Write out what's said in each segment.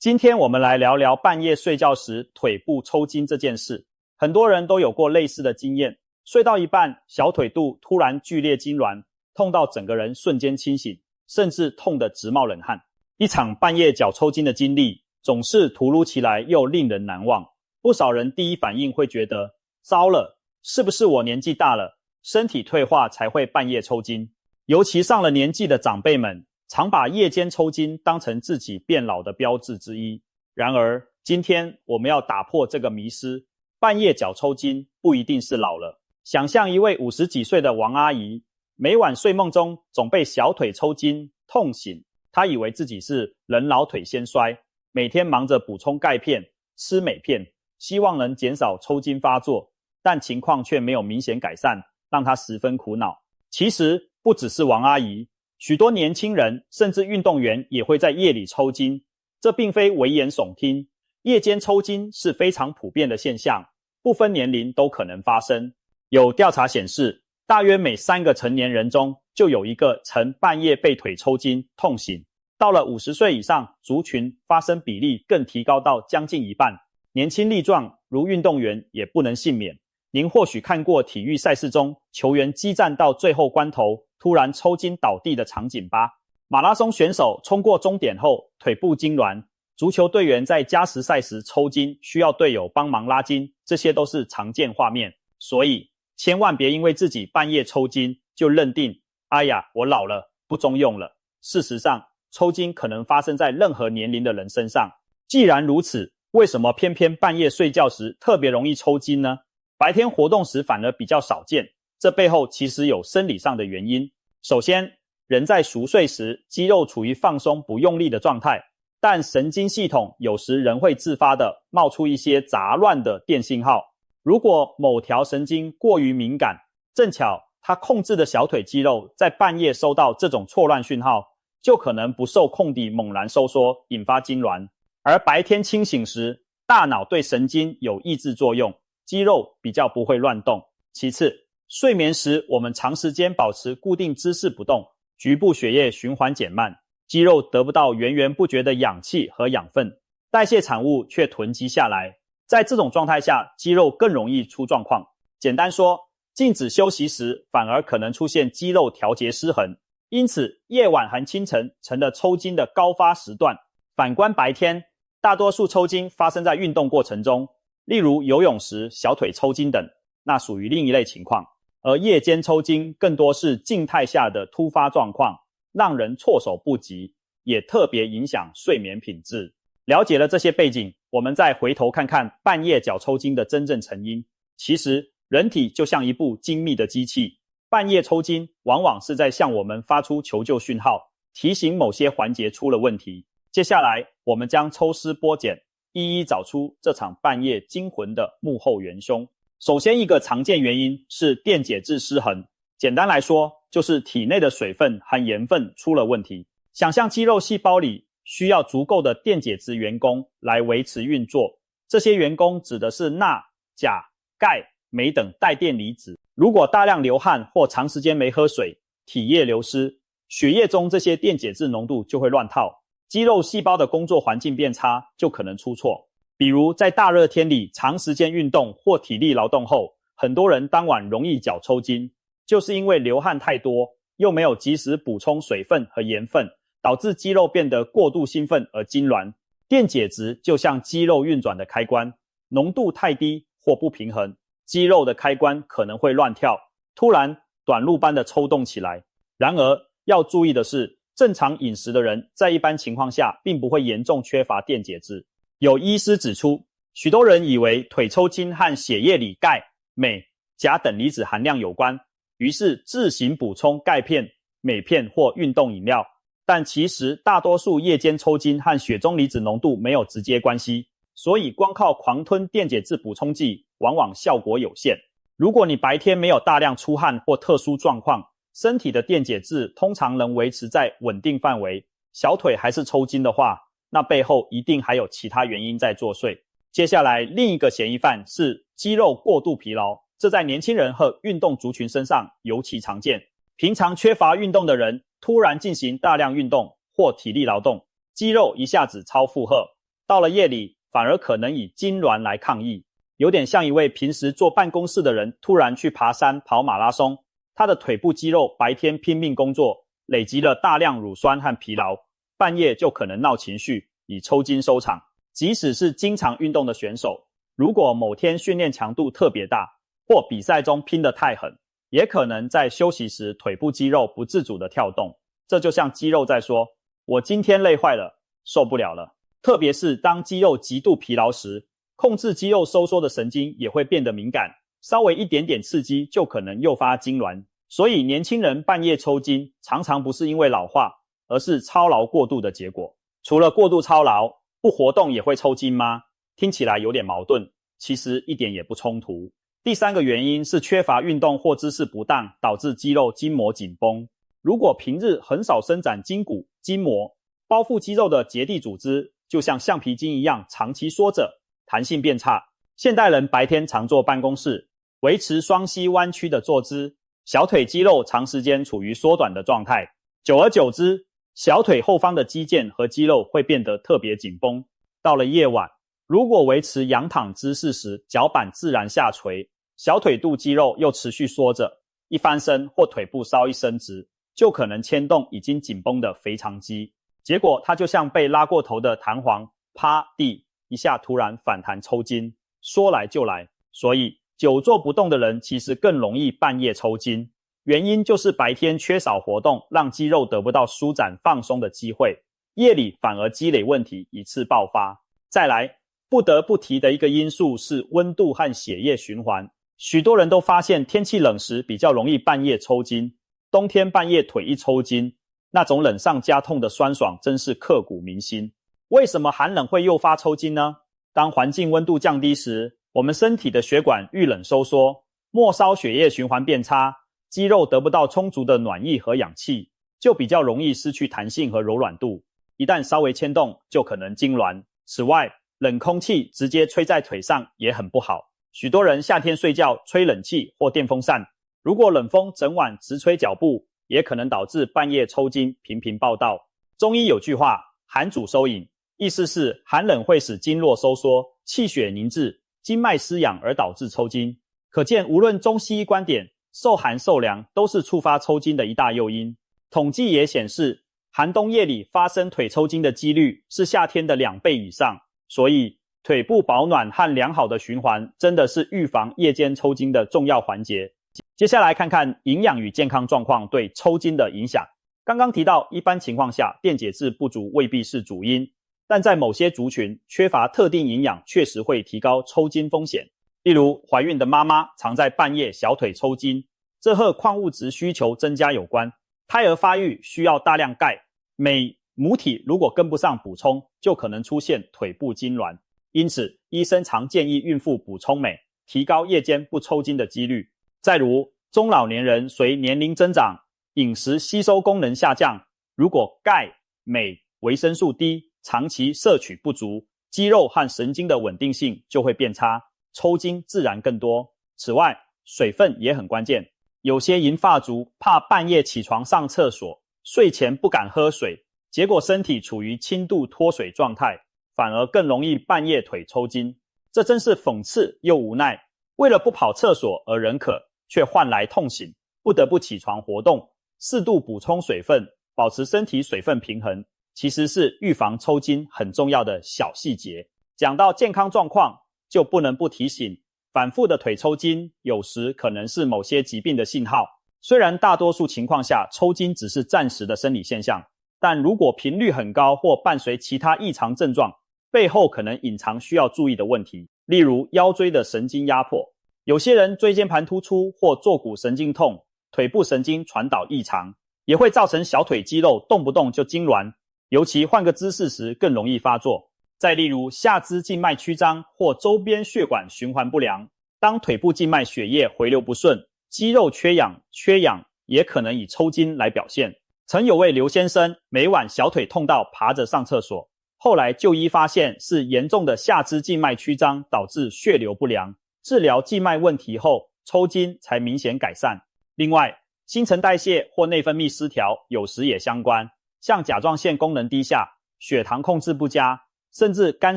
今天我们来聊聊半夜睡觉时腿部抽筋这件事。很多人都有过类似的经验，睡到一半，小腿肚突然剧烈痉挛，痛到整个人瞬间清醒，甚至痛得直冒冷汗。一场半夜脚抽筋的经历，总是突如其来又令人难忘。不少人第一反应会觉得，糟了，是不是我年纪大了，身体退化才会半夜抽筋？尤其上了年纪的长辈们，常把夜间抽筋当成自己变老的标志之一。然而，今天我们要打破这个迷思，半夜脚抽筋不一定是老了。想象一位50几岁的王阿姨，每晚睡梦中总被小腿抽筋痛醒，她以为自己是人老腿先衰，每天忙着补充钙片、吃镁片，希望能减少抽筋发作，但情况却没有明显改善，让她十分苦恼。其实不只是王阿姨，许多年轻人甚至运动员也会在夜里抽筋，这并非危言耸听，夜间抽筋是非常普遍的现象，不分年龄都可能发生。有调查显示，大约每3个成年人中就有1个曾半夜被腿抽筋痛醒。到了50岁以上族群，发生比例更提高到将近一半。年轻力壮如运动员也不能幸免。您或许看过体育赛事中球员激战到最后关头突然抽筋倒地的场景吧？马拉松选手冲过终点后腿部痉挛，足球队员在加时赛时抽筋需要队友帮忙拉筋，这些都是常见画面。所以千万别因为自己半夜抽筋就认定，哎呀，我老了，不中用了。事实上，抽筋可能发生在任何年龄的人身上。既然如此，为什么偏偏半夜睡觉时特别容易抽筋呢？白天活动时反而比较少见，这背后其实有生理上的原因。首先，人在熟睡时，肌肉处于放松不用力的状态，但神经系统有时仍会自发地冒出一些杂乱的电信号。如果某条神经过于敏感，正巧它控制的小腿肌肉在半夜收到这种错乱讯号，就可能不受控地猛然收缩，引发痉挛。而白天清醒时，大脑对神经有抑制作用，肌肉比较不会乱动。其次，睡眠时我们长时间保持固定姿势不动，局部血液循环减慢，肌肉得不到源源不绝的氧气和养分，代谢产物却囤积下来。在这种状态下，肌肉更容易出状况。简单说，静止休息时反而可能出现肌肉调节失衡，因此夜晚和清晨成了抽筋的高发时段。反观白天，大多数抽筋发生在运动过程中，例如游泳时小腿抽筋等，那属于另一类情况。而夜间抽筋更多是静态下的突发状况，让人措手不及，也特别影响睡眠品质。了解了这些背景，我们再回头看看半夜脚抽筋的真正成因。其实人体就像一部精密的机器，半夜抽筋往往是在向我们发出求救讯号，提醒某些环节出了问题。接下来我们将抽丝剥茧，一一找出这场半夜惊魂的幕后元凶。首先，一个常见原因是电解质失衡，简单来说就是体内的水分和盐分出了问题。想象肌肉细胞里需要足够的电解质元工来维持运作，这些元工指的是钠、钾、钙、镁等带电离子。如果大量流汗或长时间没喝水，体液流失，血液中这些电解质浓度就会乱套，肌肉细胞的工作环境变差，就可能出错。比如在大热天里长时间运动或体力劳动后，很多人当晚容易脚抽筋，就是因为流汗太多，又没有及时补充水分和盐分，导致肌肉变得过度兴奋而痉挛。电解质就像肌肉运转的开关，浓度太低或不平衡，肌肉的开关可能会乱跳，突然短路般的抽动起来。然而要注意的是，正常饮食的人在一般情况下并不会严重缺乏电解质。有医师指出，许多人以为腿抽筋和血液里钙、镁、钾等离子含量有关，于是自行补充钙片、镁片或运动饮料。但其实大多数夜间抽筋和血中离子浓度没有直接关系，所以光靠狂吞电解质补充剂往往效果有限。如果你白天没有大量出汗或特殊状况，身体的电解质通常能维持在稳定范围，小腿还是抽筋的话，那背后一定还有其他原因在作祟。接下来另一个嫌疑犯是肌肉过度疲劳，这在年轻人和运动族群身上尤其常见。平常缺乏运动的人突然进行大量运动或体力劳动，肌肉一下子超负荷，到了夜里反而可能以痉挛来抗议，有点像一位平时坐办公室的人突然去爬山跑马拉松，他的腿部肌肉白天拼命工作，累积了大量乳酸和疲劳，半夜就可能闹情绪，以抽筋收场。即使是经常运动的选手，如果某天训练强度特别大，或比赛中拼得太狠，也可能在休息时腿部肌肉不自主地跳动，这就像肌肉在说，我今天累坏了，受不了了。特别是当肌肉极度疲劳时，控制肌肉收缩的神经也会变得敏感，稍微一点点刺激就可能诱发痉挛。所以年轻人半夜抽筋常常不是因为老化，而是操劳过度的结果。除了过度操劳，不活动也会抽筋吗？听起来有点矛盾，其实一点也不冲突。第三个原因是缺乏运动或姿势不当，导致肌肉筋膜紧绷。如果平日很少伸展筋骨、筋膜，包覆肌肉的结缔组织就像橡皮筋一样长期缩着，弹性变差。现代人白天常坐办公室，维持双膝弯曲的坐姿，小腿肌肉长时间处于缩短的状态，久而久之，小腿后方的肌腱和肌肉会变得特别紧绷。到了夜晚，如果维持仰躺姿势时脚板自然下垂，小腿肚肌肉又持续缩着，一翻身或腿部稍一伸直，就可能牵动已经紧绷的腓肠肌，结果它就像被拉过头的弹簧，啪地一下突然反弹抽筋，说来就来。所以久坐不动的人其实更容易半夜抽筋，原因就是白天缺少活动，让肌肉得不到舒展放松的机会，夜里反而积累问题，一次爆发。再来，不得不提的一个因素是温度和血液循环。许多人都发现天气冷时比较容易半夜抽筋，冬天半夜腿一抽筋，那种冷上加痛的酸爽真是刻骨铭心。为什么寒冷会诱发抽筋呢？当环境温度降低时，我们身体的血管遇冷收缩，末梢血液循环变差，肌肉得不到充足的暖液和氧气，就比较容易失去弹性和柔软度，一旦稍微牵动就可能痉挛。此外，冷空气直接吹在腿上也很不好，许多人夏天睡觉吹冷气或电风扇，如果冷风整晚直吹脚部，也可能导致半夜抽筋频频报道。中医有句话，寒主收引，意思是寒冷会使经络收缩，气血凝滞，经脉失养而导致抽筋。可见无论中西医观点，受寒受凉都是触发抽筋的一大诱因。统计也显示，寒冬夜里发生腿抽筋的几率是夏天的2倍以上，所以腿部保暖和良好的循环真的是预防夜间抽筋的重要环节。接下来看看营养与健康状况对抽筋的影响。刚刚提到，一般情况下电解质不足未必是主因，但在某些族群缺乏特定营养确实会提高抽筋风险。例如怀孕的妈妈常在半夜小腿抽筋，这和矿物质需求增加有关。胎儿发育需要大量钙、镁，母体如果跟不上补充，就可能出现腿部痉挛。因此医生常建议孕妇补充镁，提高夜间不抽筋的几率。再如中老年人随年龄增长，饮食吸收功能下降，如果钙、镁、维生素 D 长期摄取不足，肌肉和神经的稳定性就会变差，抽筋自然更多。此外，水分也很关键，有些银发族怕半夜起床上厕所，睡前不敢喝水，结果身体处于轻度脱水状态，反而更容易半夜腿抽筋。这真是讽刺又无奈，为了不跑厕所而忍渴，却换来痛醒，不得不起床活动，适度补充水分，保持身体水分平衡，其实是预防抽筋很重要的小细节。讲到健康状况，就不能不提醒，反复的腿抽筋有时可能是某些疾病的信号。虽然大多数情况下抽筋只是暂时的生理现象，但如果频率很高或伴随其他异常症状，背后可能隐藏需要注意的问题，例如腰椎的神经压迫。有些人椎间盘突出或坐骨神经痛，腿部神经传导异常，也会造成小腿肌肉动不动就痉挛，尤其换个姿势时更容易发作。再例如下肢静脉曲张或周边血管循环不良，当腿部静脉血液回流不顺，肌肉缺氧也可能以抽筋来表现。曾有位刘先生每晚小腿痛到爬着上厕所，后来就医发现是严重的下肢静脉曲张导致血流不良，治疗静脉问题后，抽筋才明显改善。另外，新陈代谢或内分泌失调有时也相关，像甲状腺功能低下、血糖控制不佳、甚至肝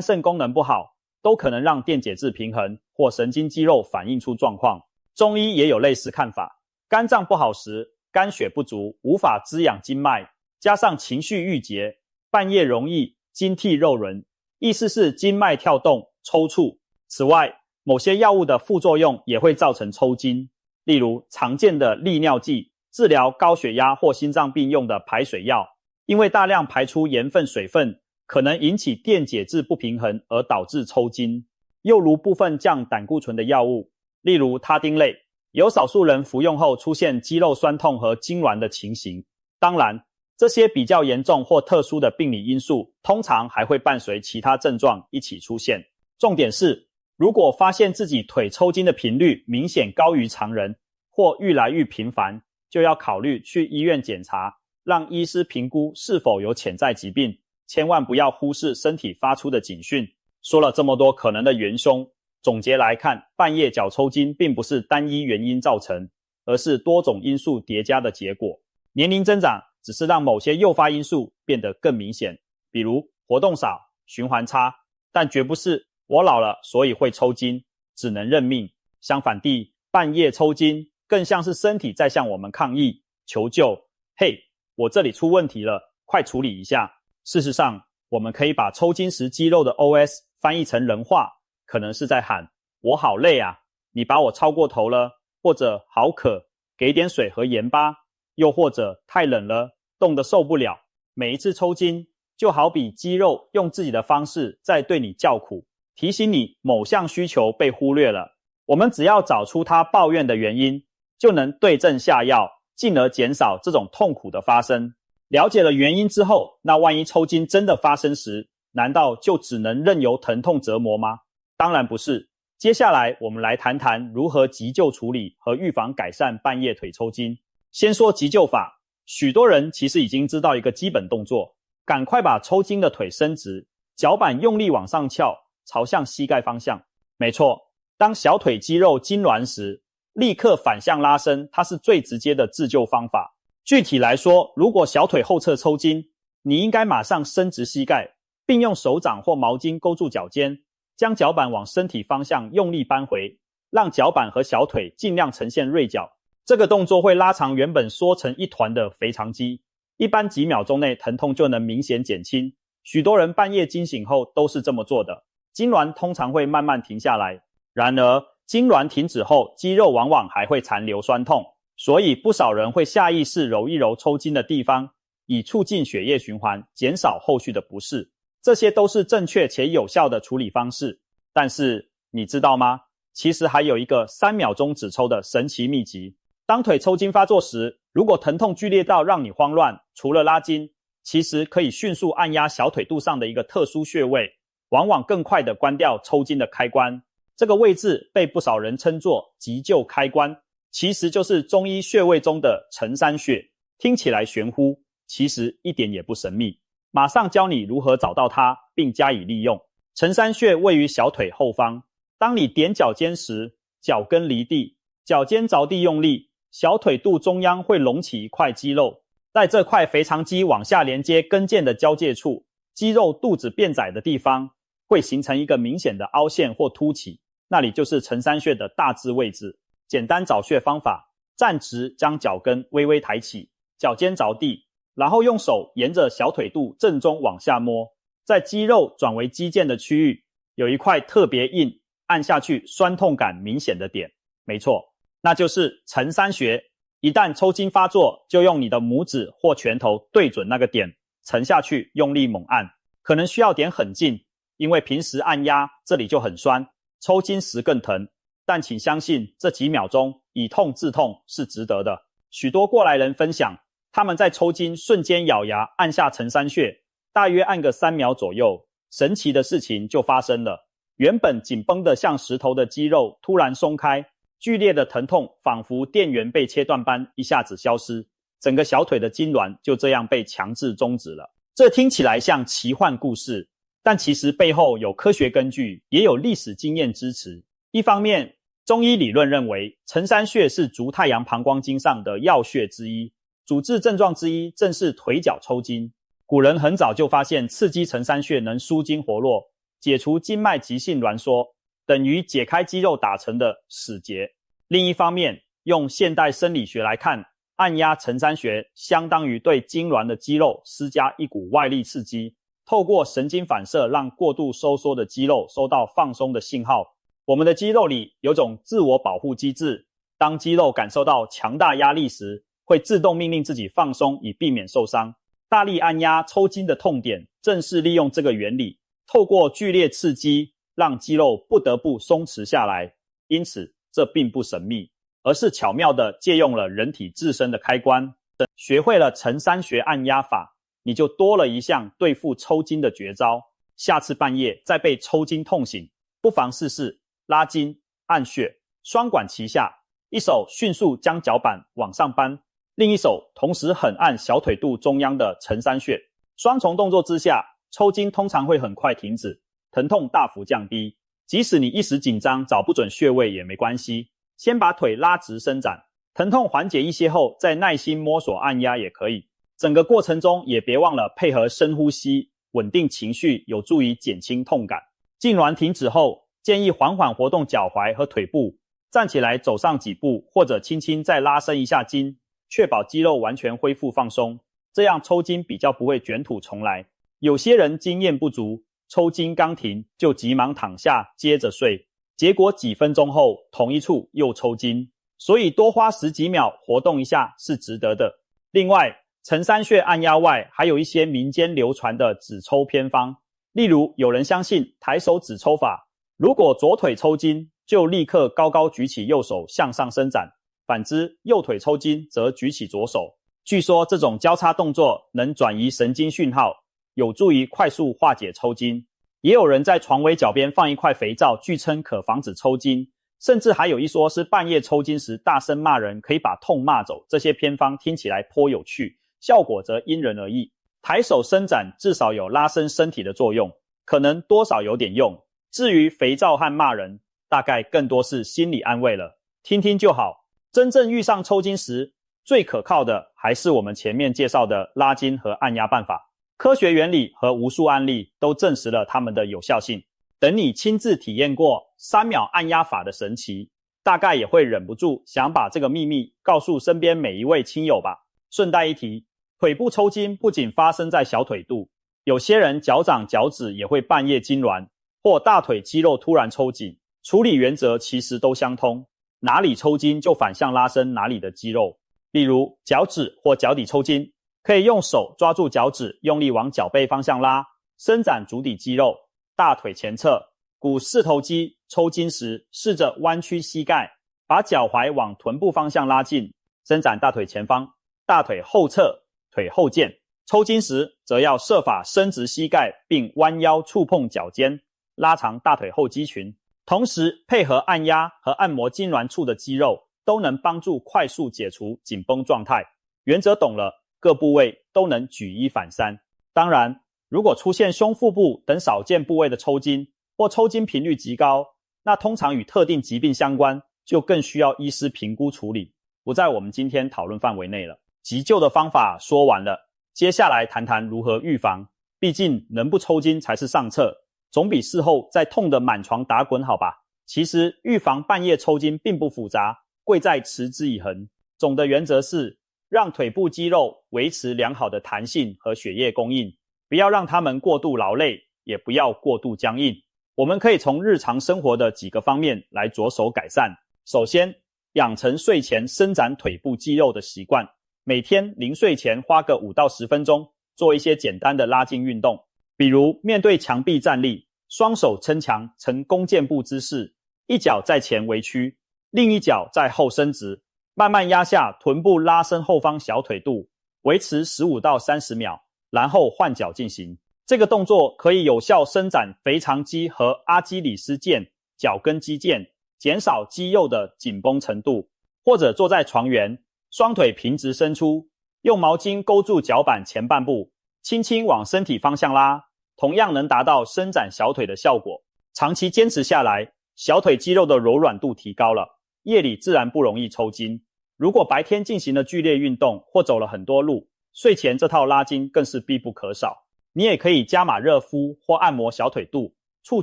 肾功能不好，都可能让电解质平衡或神经肌肉反映出状况。中医也有类似看法，肝脏不好时，肝血不足，无法滋养经脉，加上情绪郁结，半夜容易筋涕肉轮，意思是经脉跳动、抽搐。此外，某些药物的副作用也会造成抽筋，例如常见的利尿剂，治疗高血压或心脏病用的排水药，因为大量排出盐分水分，可能引起电解质不平衡而导致抽筋。又如部分降胆固醇的药物，例如他汀类，有少数人服用后出现肌肉酸痛和痉挛的情形。当然，这些比较严重或特殊的病理因素，通常还会伴随其他症状一起出现。重点是，如果发现自己腿抽筋的频率明显高于常人，或愈来愈频繁，就要考虑去医院检查，让医师评估是否有潜在疾病，千万不要忽视身体发出的警讯。说了这么多可能的元凶，总结来看，半夜脚抽筋并不是单一原因造成，而是多种因素叠加的结果。年龄增长只是让某些诱发因素变得更明显，比如活动少、循环差，但绝不是我老了所以会抽筋，只能认命。相反地，半夜抽筋更像是身体在向我们抗议、求救，嘿，我这里出问题了，快处理一下。事实上，我们可以把抽筋时肌肉的 OS 翻译成人话，可能是在喊我好累啊，你把我超过头了，或者好渴，给点水和盐吧，又或者太冷了，冻得受不了。每一次抽筋就好比肌肉用自己的方式在对你叫苦，提醒你某项需求被忽略了。我们只要找出他抱怨的原因，就能对症下药，进而减少这种痛苦的发生。了解了原因之后，那万一抽筋真的发生时，难道就只能任由疼痛折磨吗？当然不是。接下来我们来谈谈如何急救处理和预防改善半夜腿抽筋。先说急救法，许多人其实已经知道一个基本动作，赶快把抽筋的腿伸直，脚板用力往上翘，朝向膝盖方向。没错，当小腿肌肉痉挛时，立刻反向拉伸，它是最直接的自救方法。具体来说，如果小腿后侧抽筋，你应该马上伸直膝盖，并用手掌或毛巾勾住脚尖，将脚板往身体方向用力扳回，让脚板和小腿尽量呈现锐角。这个动作会拉长原本缩成一团的腓肠肌，一般几秒钟内疼痛就能明显减轻。许多人半夜惊醒后都是这么做的。痉挛通常会慢慢停下来，然而痉挛停止后，肌肉往往还会残留酸痛，所以不少人会下意识揉一揉抽筋的地方，以促进血液循环，减少后续的不适。这些都是正确且有效的处理方式。但是你知道吗？其实还有一个3秒钟止抽的神奇秘籍。当腿抽筋发作时，如果疼痛剧烈到让你慌乱，除了拉筋，其实可以迅速按压小腿肚上的一个特殊穴位，往往更快地关掉抽筋的开关。这个位置被不少人称作急救开关，其实就是中医穴位中的承山穴。听起来玄乎，其实一点也不神秘。马上教你如何找到它，并加以利用。承山穴位于小腿后方，当你踮脚尖时，脚跟离地，脚尖着地用力，小腿肚中央会隆起一块肌肉，在这块腓肠肌往下连接跟腱的交界处，肌肉肚子变窄的地方会形成一个明显的凹陷或凸起，那里就是承山穴的大致位置。简单找穴方法，站直将脚跟微微抬起，脚尖着地，然后用手沿着小腿肚正中往下摸，在肌肉转为肌腱的区域，有一块特别硬，按下去酸痛感明显的点。没错，那就是承山穴。一旦抽筋发作，就用你的拇指或拳头对准那个点，沉下去用力猛按，可能需要点狠劲，因为平时按压这里就很酸，抽筋时更疼。但请相信，这几秒钟以痛治痛是值得的。许多过来人分享，他们在抽筋瞬间咬牙按下承山穴，大约按个3秒左右，神奇的事情就发生了。原本紧绷的像石头的肌肉突然松开，剧烈的疼痛仿佛电源被切断般一下子消失，整个小腿的痉挛就这样被强制终止了。这听起来像奇幻故事，但其实背后有科学根据，也有历史经验支持。一方面，中医理论认为承山穴是足太阳膀胱经上的要穴之一，主治症状之一正是腿脚抽筋。古人很早就发现刺激承山穴能舒筋活络，解除经脉急性挛缩，等于解开肌肉打成的死结。另一方面，用现代生理学来看，按压承山穴相当于对痉挛的肌肉施加一股外力刺激，透过神经反射让过度收缩的肌肉收到放松的信号。我们的肌肉里有种自我保护机制，当肌肉感受到强大压力时，会自动命令自己放松以避免受伤。大力按压抽筋的痛点正是利用这个原理，透过剧烈刺激让肌肉不得不松弛下来。因此这并不神秘，而是巧妙地借用了人体自身的开关。学会了承山穴按压法，你就多了一项对付抽筋的绝招。下次半夜再被抽筋痛醒，不妨试试拉筋、按穴，双管齐下，一手迅速将脚板往上搬，另一手同时狠按小腿肚中央的承山穴。双重动作之下，抽筋通常会很快停止，疼痛大幅降低。即使你一时紧张找不准穴位也没关系，先把腿拉直伸展，疼痛缓解一些后再耐心摸索按压也可以。整个过程中也别忘了配合深呼吸，稳定情绪，有助于减轻痛感。痉挛停止后，建议缓缓活动脚踝和腿部，站起来走上几步，或者轻轻再拉伸一下筋，确保肌肉完全恢复放松，这样抽筋比较不会卷土重来。有些人经验不足，抽筋刚停就急忙躺下接着睡，结果几分钟后同一处又抽筋，所以多花10几秒活动一下是值得的。另外，承山穴按压外还有一些民间流传的止抽偏方，例如有人相信抬手止抽法，如果左腿抽筋就立刻高高举起右手向上伸展，反之右腿抽筋则举起左手。据说这种交叉动作能转移神经讯号，有助于快速化解抽筋。也有人在床尾脚边放一块肥皂，据称可防止抽筋，甚至还有一说是半夜抽筋时大声骂人可以把痛骂走。这些偏方听起来颇有趣，效果则因人而异。抬手伸展至少有拉伸身体的作用，可能多少有点用。至于肥皂和骂人，大概更多是心理安慰了，听听就好。真正遇上抽筋时，最可靠的还是我们前面介绍的拉筋和按压办法。科学原理和无数案例都证实了它们的有效性。等你亲自体验过3秒按压法的神奇，大概也会忍不住想把这个秘密告诉身边每一位亲友吧。顺带一提，腿部抽筋不仅发生在小腿肚，有些人脚掌脚趾也会半夜痉挛，或大腿肌肉突然抽紧，处理原则其实都相通，哪里抽筋就反向拉伸哪里的肌肉。例如脚趾或脚底抽筋，可以用手抓住脚趾，用力往脚背方向拉，伸展足底肌肉。大腿前侧股四头肌抽筋时，试着弯曲膝盖，把脚踝往臀部方向拉近，伸展大腿前方。大腿后侧腿后腱抽筋时，则要设法伸直膝盖并弯腰触碰脚尖，拉长大腿后肌群，同时配合按压和按摩痉挛处的肌肉，都能帮助快速解除紧绷状态。原则懂了，各部位都能举一反三。当然，如果出现胸腹部等少见部位的抽筋，或抽筋频率极高，那通常与特定疾病相关，就更需要医师评估处理，不在我们今天讨论范围内了。急救的方法说完了，接下来谈谈如何预防。毕竟能不抽筋才是上策，总比事后再痛得满床打滚好吧。其实预防半夜抽筋并不复杂，贵在持之以恒。总的原则是让腿部肌肉维持良好的弹性和血液供应，不要让它们过度劳累，也不要过度僵硬。我们可以从日常生活的几个方面来着手改善。首先，养成睡前伸展腿部肌肉的习惯，每天临睡前花个5到10分钟，做一些简单的拉筋运动，比如面对墙壁站立，双手撑墙呈弓箭步姿势，一脚在前微屈，另一脚在后伸直，慢慢压下臀部，拉伸后方小腿肚，维持15到30秒，然后换脚进行。这个动作可以有效伸展腓肠肌和阿基里斯腱、脚跟肌腱，减少肌肉的紧绷程度。或者坐在床缘，双腿平直伸出，用毛巾勾住脚板前半部，轻轻往身体方向拉，同样能达到伸展小腿的效果。长期坚持下来，小腿肌肉的柔软度提高了，夜里自然不容易抽筋。如果白天进行了剧烈运动或走了很多路，睡前这套拉筋更是必不可少。你也可以加码热敷或按摩小腿肚，促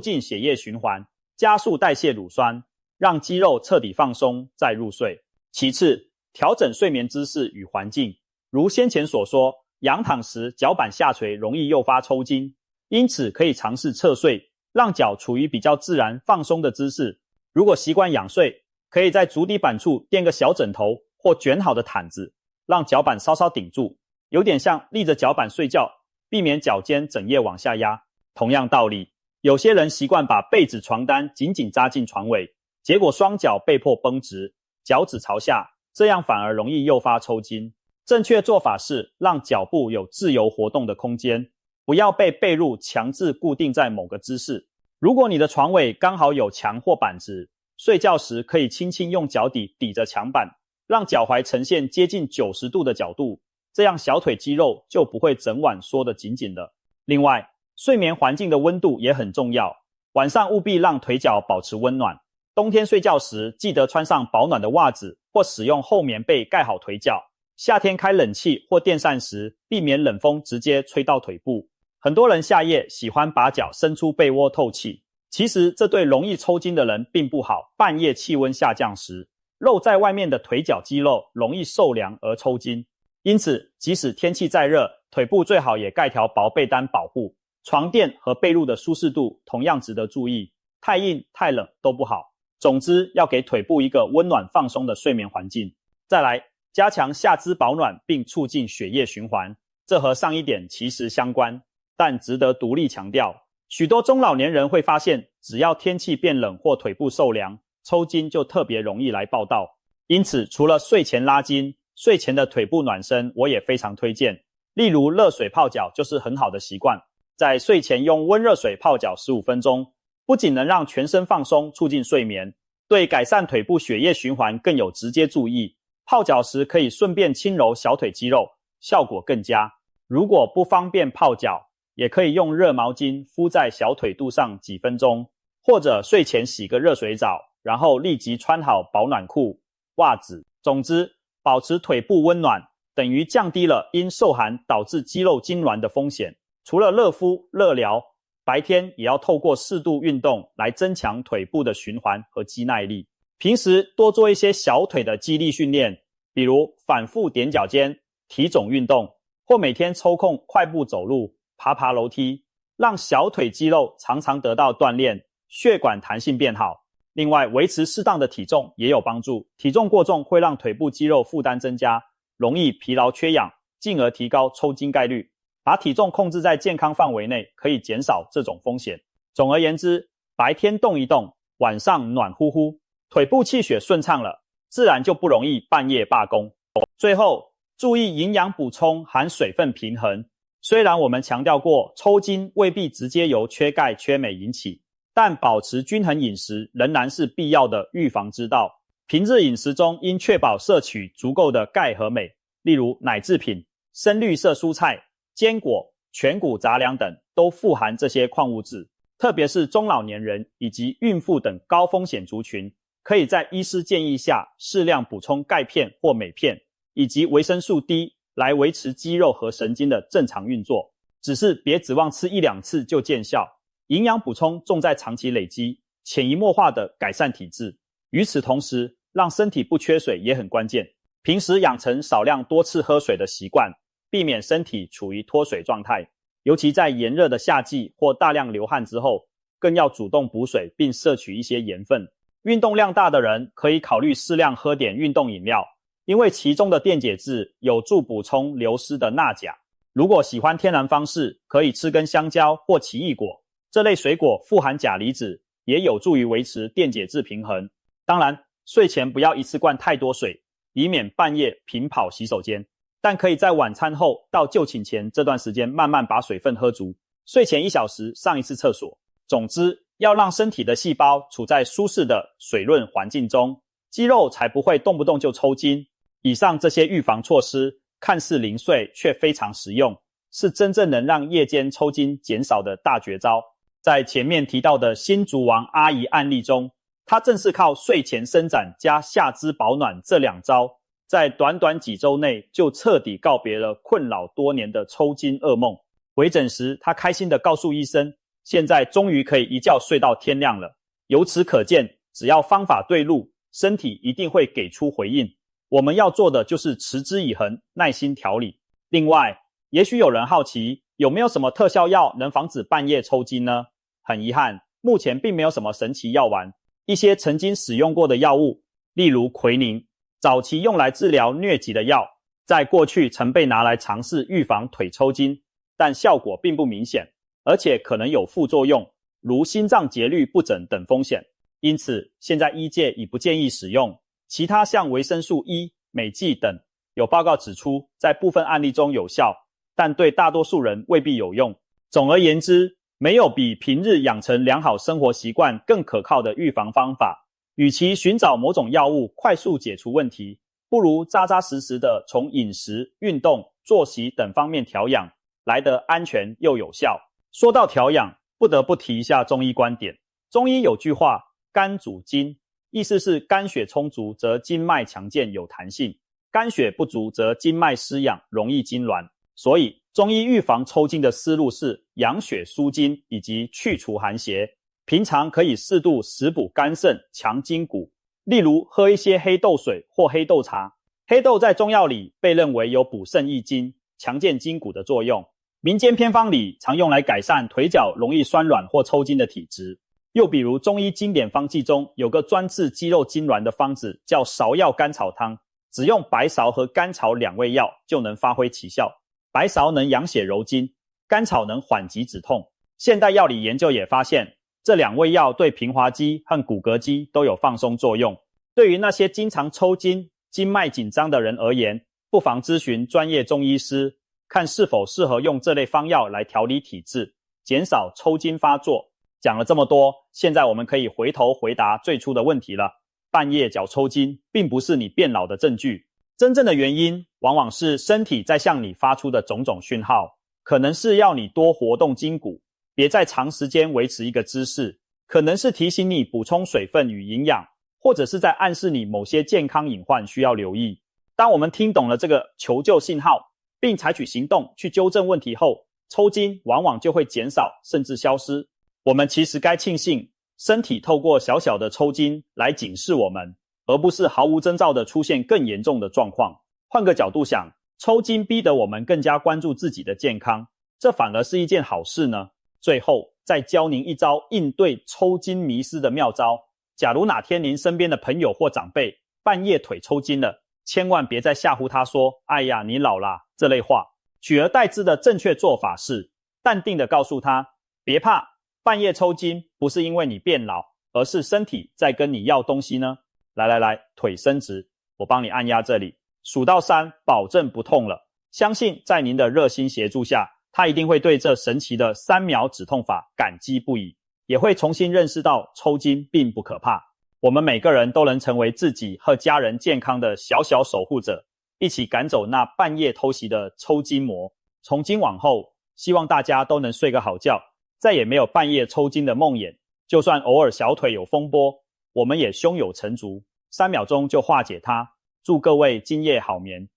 进血液循环，加速代谢乳酸，让肌肉彻底放松再入睡。其次，调整睡眠姿势与环境，如先前所说，仰躺时脚板下垂容易诱发抽筋，因此可以尝试侧睡，让脚处于比较自然放松的姿势。如果习惯仰睡，可以在足底板处垫个小枕头或卷好的毯子，让脚板稍稍顶住，有点像立着脚板睡觉，避免脚尖整夜往下压。同样道理，有些人习惯把被子床单紧紧扎进床尾，结果双脚被迫绷直，脚趾朝下，这样反而容易诱发抽筋。正确做法是让脚部有自由活动的空间，不要被被褥强制固定在某个姿势。如果你的床尾刚好有墙或板子，睡觉时可以轻轻用脚底抵着墙板，让脚踝呈现接近90度的角度，这样小腿肌肉就不会整晚缩得紧紧的。另外，睡眠环境的温度也很重要，晚上务必让腿脚保持温暖。冬天睡觉时记得穿上保暖的袜子或使用厚棉被盖好腿脚。夏天开冷气或电扇时，避免冷风直接吹到腿部。很多人下夜喜欢把脚伸出被窝透气，其实这对容易抽筋的人并不好。半夜气温下降时，露在外面的腿脚肌肉容易受凉而抽筋。因此，即使天气再热，腿部最好也盖条薄被单保护。床垫和被褥的舒适度同样值得注意，太硬太冷都不好。总之，要给腿部一个温暖放松的睡眠环境。再来，加强下肢保暖并促进血液循环，这和上一点其实相关，但值得独立强调。许多中老年人会发现，只要天气变冷或腿部受凉，抽筋就特别容易来报到。因此，除了睡前拉筋，睡前的腿部暖身我也非常推荐。例如热水泡脚就是很好的习惯，在睡前用温热水泡脚15分钟，不仅能让全身放松，促进睡眠，对改善腿部血液循环更有直接注意。泡脚时可以顺便轻揉小腿肌肉，效果更佳。如果不方便泡脚，也可以用热毛巾敷在小腿肚上几分钟，或者睡前洗个热水澡，然后立即穿好保暖裤、袜子。总之，保持腿部温暖，等于降低了因受寒导致肌肉痉挛的风险。除了热敷、热疗，白天也要透过适度运动来增强腿部的循环和肌耐力。平时多做一些小腿的肌力训练，比如反复踮脚尖、体踵运动，或每天抽空快步走路、爬楼梯，让小腿肌肉常常得到锻炼，血管弹性变好。另外，维持适当的体重也有帮助，体重过重会让腿部肌肉负担增加，容易疲劳缺氧，进而提高抽筋概率。把体重控制在健康范围内，可以减少这种风险。总而言之，白天动一动，晚上暖乎乎，腿部气血顺畅了，自然就不容易半夜罢工。最后，注意营养补充含水分平衡。虽然我们强调过，抽筋未必直接由缺钙缺镁引起，但保持均衡饮食仍然是必要的预防之道。平日饮食中应确保摄取足够的钙和镁，例如奶制品、深绿色蔬菜、坚果、全谷杂粮等都富含这些矿物质。特别是中老年人以及孕妇等高风险族群，可以在医师建议下适量补充钙片或镁片，以及维生素 D 来维持肌肉和神经的正常运作。只是别指望吃1-2次就见效，营养补充重在长期累积，潜移默化的改善体质。与此同时，让身体不缺水也很关键。平时养成少量多次喝水的习惯，避免身体处于脱水状态。尤其在炎热的夏季或大量流汗之后，更要主动补水并摄取一些盐分。运动量大的人可以考虑适量喝点运动饮料，因为其中的电解质有助补充流失的钠钾。如果喜欢天然方式，可以吃根香蕉或奇异果，这类水果富含钾离子，也有助于维持电解质平衡。当然，睡前不要一次灌太多水，以免半夜频跑洗手间。但可以在晚餐后到就寝前这段时间慢慢把水分喝足，睡前1小时上一次厕所。总之，要让身体的细胞处在舒适的水润环境中，肌肉才不会动不动就抽筋。以上这些预防措施看似零碎，却非常实用，是真正能让夜间抽筋减少的大绝招。在前面提到的新竹王阿姨案例中，她正是靠睡前伸展加下肢保暖这2招，在短短几周内就彻底告别了困扰多年的抽筋噩梦。回诊时，他开心地告诉医生，现在终于可以一觉睡到天亮了。由此可见，只要方法对路，身体一定会给出回应。我们要做的就是持之以恒，耐心调理。另外，也许有人好奇，有没有什么特效药能防止半夜抽筋呢？很遗憾，目前并没有什么神奇药丸。一些曾经使用过的药物，例如奎宁，早期用来治疗疟疾的药，在过去曾被拿来尝试预防腿抽筋，但效果并不明显，而且可能有副作用，如心脏节律不整等风险。因此，现在医界已不建议使用。其他像维生素 E、镁剂等，有报告指出，在部分案例中有效，但对大多数人未必有用。总而言之，没有比平日养成良好生活习惯更可靠的预防方法。与其寻找某种药物快速解除问题，不如扎扎实实的从饮食、运动、作息等方面调养，来得安全又有效。说到调养，不得不提一下中医观点。中医有句话，肝主筋，意思是肝血充足则经脉强健有弹性，肝血不足则经脉失养，容易痉挛。所以中医预防抽筋的思路是养血舒筋以及去除寒邪，平常可以适度食补肝肾，强筋骨，例如喝一些黑豆水或黑豆茶。黑豆在中药里被认为有补肾益精、强健筋骨的作用，民间偏方里常用来改善腿脚容易酸软或抽筋的体质。又比如中医经典方剂中有个专治肌肉痉挛的方子，叫芍药甘草汤，只用白芍和甘草两味药就能发挥奇效。白芍能养血柔筋，甘草能缓急止痛。现代药理研究也发现，这两味药对平滑肌和骨骼肌都有放松作用。对于那些经常抽筋、经脉紧张的人而言，不妨咨询专业中医师，看是否适合用这类方药来调理体质，减少抽筋发作。讲了这么多，现在我们可以回头回答最初的问题了。半夜脚抽筋并不是你变老的证据，真正的原因往往是身体在向你发出的种种讯号，可能是要你多活动筋骨，别再长时间维持一个姿势，可能是提醒你补充水分与营养，或者是在暗示你某些健康隐患需要留意。当我们听懂了这个求救信号，并采取行动去纠正问题后，抽筋往往就会减少甚至消失。我们其实该庆幸，身体透过小小的抽筋来警示我们，而不是毫无征兆的出现更严重的状况。换个角度想，抽筋逼得我们更加关注自己的健康，这反而是一件好事呢。最后，再教您一招应对抽筋迷思的妙招。假如哪天您身边的朋友或长辈半夜腿抽筋了，千万别再吓唬他说，哎呀，你老啦，这类话。取而代之的正确做法是，淡定地告诉他，别怕，半夜抽筋不是因为你变老，而是身体在跟你要东西呢。来，腿伸直，我帮你按压这里，数到3，保证不痛了。相信在您的热心协助下，他一定会对这神奇的3秒止痛法感激不已，也会重新认识到抽筋并不可怕。我们每个人都能成为自己和家人健康的小小守护者，一起赶走那半夜偷袭的抽筋魔。从今往后，希望大家都能睡个好觉，再也没有半夜抽筋的梦魇。就算偶尔小腿有风波，我们也胸有成竹，3秒钟就化解它。祝各位今夜好眠。